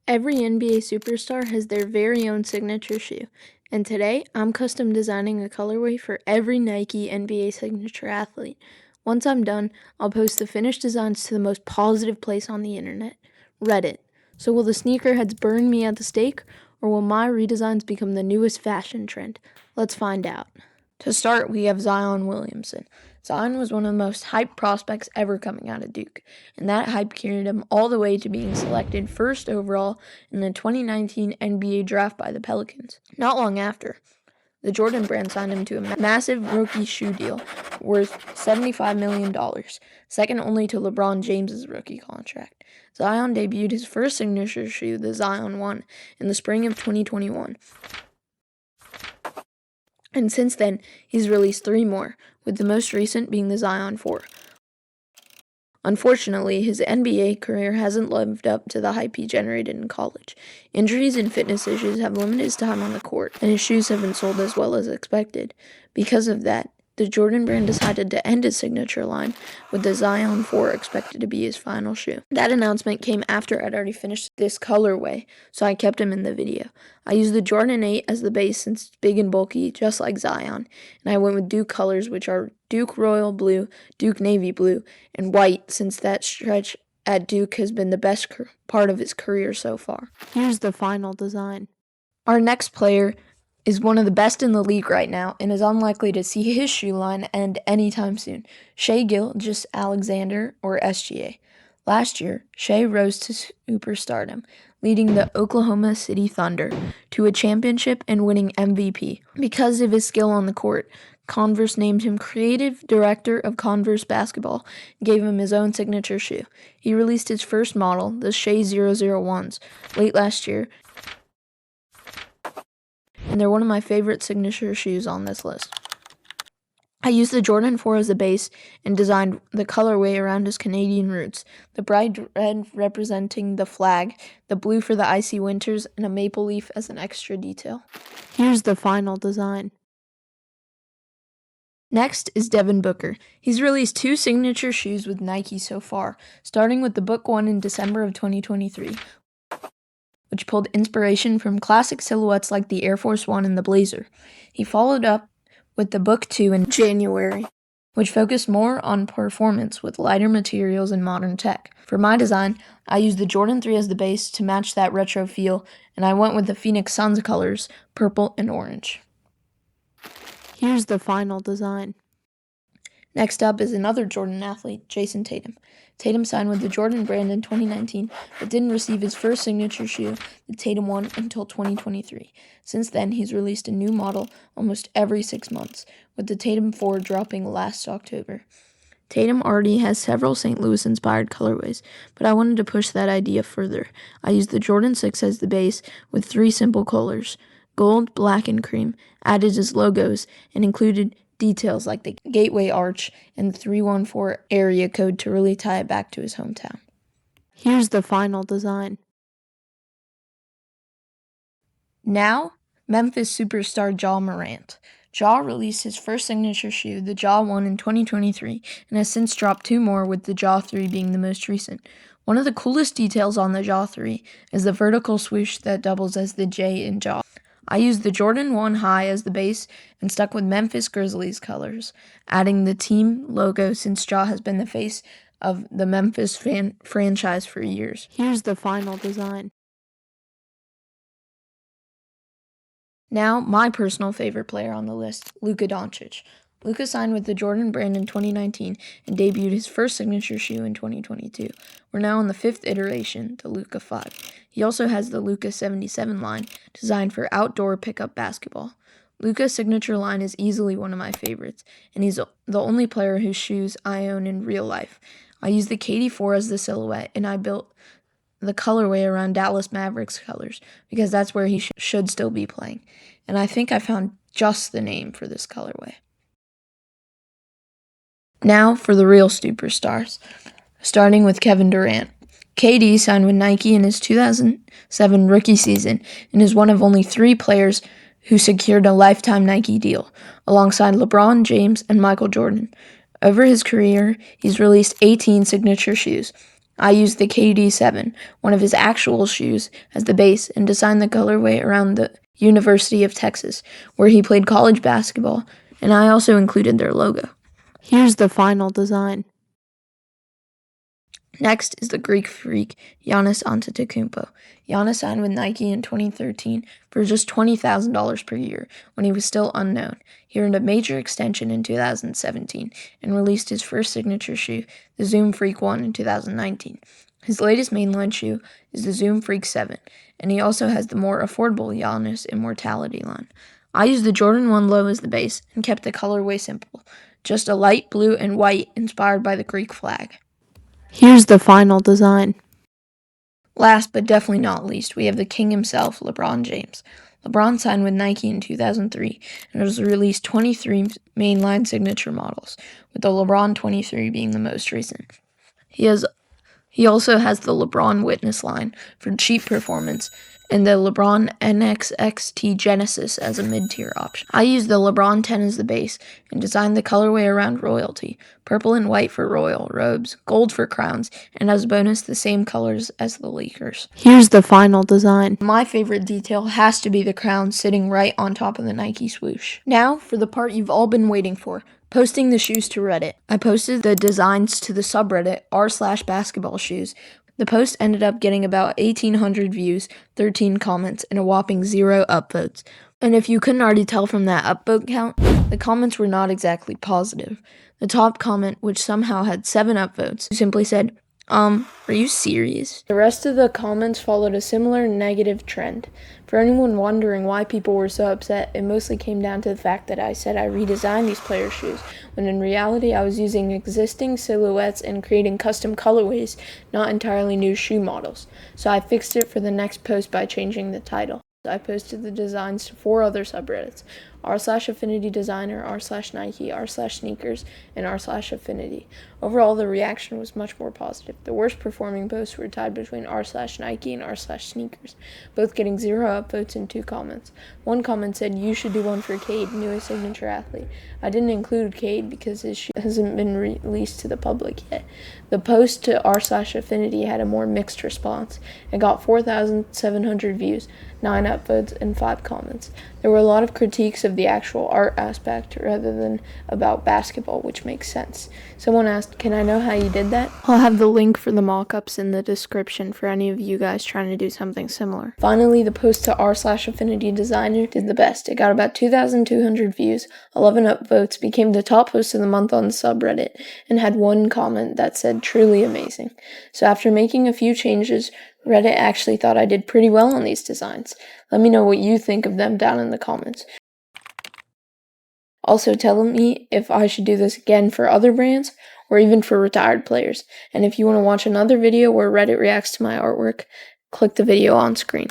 Every NBA superstar has their very own signature shoe, and today I'm custom designing a colorway for every Nike NBA signature athlete. Once I'm done, I'll post the finished designs to the most positive place on the internet, Reddit. So will the sneakerheads burn me at the stake, or will my redesigns become the newest fashion trend? Let's find out. To start, we have Zion Williamson. Zion was one of the most hyped prospects ever coming out of Duke, and that hype carried him all the way to being selected first overall in the 2019 NBA draft by the Pelicans. Not long after, the Jordan brand signed him to a massive rookie shoe deal worth $75 million, second only to LeBron James's rookie contract. Zion debuted his first signature shoe, the Zion 1, in the spring of 2021. And since then, he's released 3 more, with the most recent being the Zion 4. Unfortunately, his NBA career hasn't lived up to the hype he generated in college. Injuries and fitness issues have limited his time on the court, and his shoes haven't sold as well as expected. Because of that, the Jordan brand decided to end his signature line, with the Zion 4 expected to be his final shoe. That announcement came after I'd already finished this colorway, so I kept him in the video. I used the Jordan 8 as the base since it's big and bulky, just like Zion, and I went with Duke colors, which are Duke Royal Blue, Duke Navy Blue, and white, since that stretch at Duke has been the best part of his career so far. Here's the final design. Our next player is one of the best in the league right now and is unlikely to see his shoe line end anytime soon. Shai Gilgeous-Alexander, or SGA. Last year, Shai rose to superstardom, leading the Oklahoma City Thunder to a championship and winning MVP. Because of his skill on the court, Converse named him creative director of Converse basketball and gave him his own signature shoe. He released his first model, the Shai 001s, late last year, and they're one of my favorite signature shoes on this list. I used the Jordan 4 as the base and designed the colorway around his Canadian roots, the bright red representing the flag, the blue for the icy winters, and a maple leaf as an extra detail. Here's the final design. Next is Devin Booker. He's released 2 signature shoes with Nike so far, starting with the Book 1 in December of 2023, which pulled inspiration from classic silhouettes like the Air Force One and the Blazer. He followed up with the Book 2 in January, which focused more on performance with lighter materials and modern tech. For my design, I used the Jordan 3 as the base to match that retro feel, and I went with the Phoenix Suns colors, purple and orange. Here's the final design. Next up is another Jordan athlete, Jason Tatum. Tatum signed with the Jordan brand in 2019, but didn't receive his first signature shoe, the Tatum 1, until 2023. Since then, he's released a new model almost every 6 months, with the Tatum 4 dropping last October. Tatum already has several St. Louis-inspired colorways, but I wanted to push that idea further. I used the Jordan 6 as the base with 3 simple colors, gold, black, and cream, added as logos, and included details like the Gateway Arch and the 314 area code to really tie it back to his hometown. Here's the final design. Now, Memphis superstar Ja Morant. Ja released his first signature shoe, the Ja 1, in 2023, and has since dropped 2 more, with the Ja 3 being the most recent. One of the coolest details on the Ja 3 is the vertical swoosh that doubles as the J in Ja. I used the Jordan 1 High as the base and stuck with Memphis Grizzlies colors, adding the team logo since Ja has been the face of the Memphis franchise for years. Here's the final design. Now, my personal favorite player on the list, Luka Doncic. Luka signed with the Jordan brand in 2019 and debuted his first signature shoe in 2022. We're now on the 5th iteration, the Luka 5. He also has the Luka 77 line, designed for outdoor pickup basketball. Luka's signature line is easily one of my favorites, and he's the only player whose shoes I own in real life. I used the KD4 as the silhouette, and I built the colorway around Dallas Mavericks colors, because that's where he should still be playing. And I think I found just the name for this colorway. Now for the real superstars, starting with Kevin Durant. KD signed with Nike in his 2007 rookie season and is one of only 3 players who secured a lifetime Nike deal, alongside LeBron James and Michael Jordan. Over his career, he's released 18 signature shoes. I used the KD7, one of his actual shoes, as the base and designed the colorway around the University of Texas, where he played college basketball, and I also included their logo. Here's the final design. Next is the Greek freak, Giannis Antetokounmpo. Giannis signed with Nike in 2013 for just $20,000 per year when he was still unknown. He earned a major extension in 2017 and released his first signature shoe, the Zoom Freak 1, in 2019. His latest mainline shoe is the Zoom Freak 7, and he also has the more affordable Giannis Immortality line. I used the Jordan 1 low as the base and kept the colorway simple, just a light blue and white inspired by the Greek flag. Here's the final design. Last but definitely not least, we have the king himself, LeBron James. LeBron signed with Nike in 2003 and has released 23 mainline signature models, with the LeBron 23 being the most recent. He also has the LeBron Witness line for cheap performance and the LeBron NXXT Genesis as a mid-tier option. I used the LeBron 10 as the base and designed the colorway around royalty, purple and white for royal robes, gold for crowns, and as a bonus the same colors as the Lakers. Here's the final design. My favorite detail has to be the crown sitting right on top of the Nike swoosh. Now for the part you've all been waiting for. Posting the shoes to Reddit. I posted the designs to the subreddit r/basketball shoes. The post ended up getting about 1,800 views, 13 comments, and a whopping 0 upvotes. And if you couldn't already tell from that upvote count, the comments were not exactly positive. The top comment, which somehow had 7 upvotes, simply said, are you serious? The rest of the comments followed a similar negative trend. For anyone wondering why people were so upset, it mostly came down to the fact that I said I redesigned these players' shoes, when in reality I was using existing silhouettes and creating custom colorways, not entirely new shoe models. So I fixed it for the next post by changing the title. I posted the designs to 4 other subreddits, r/affinity designer, r/Nike, r/sneakers, and r/affinity. Overall, the reaction was much more positive. The worst performing posts were tied between r/Nike and r/sneakers, both getting 0 upvotes and 2 comments. One comment said, "You should do one for Cade, newest signature athlete." I didn't include Cade because his shoe hasn't been released to the public yet. The post to r/affinity had a more mixed response. It got 4,700 views, 9 upvotes, and 5 comments. There were a lot of critiques of the actual art aspect rather than about basketball, which makes sense. Someone asked, "Can I know how you did that?" I'll have the link for the mock-ups in the description for any of you guys trying to do something similar. Finally, the post to r/affinity designer did the best. It got about 2,200 views, 11 upvotes, became the top post of the month on the subreddit, and had 1 comment that said "truly amazing." So after making a few changes, Reddit actually thought I did pretty well on these designs. Let me know what you think of them down in the comments. Also tell me if I should do this again for other brands or even for retired players. And if you want to watch another video where Reddit reacts to my artwork, click the video on screen.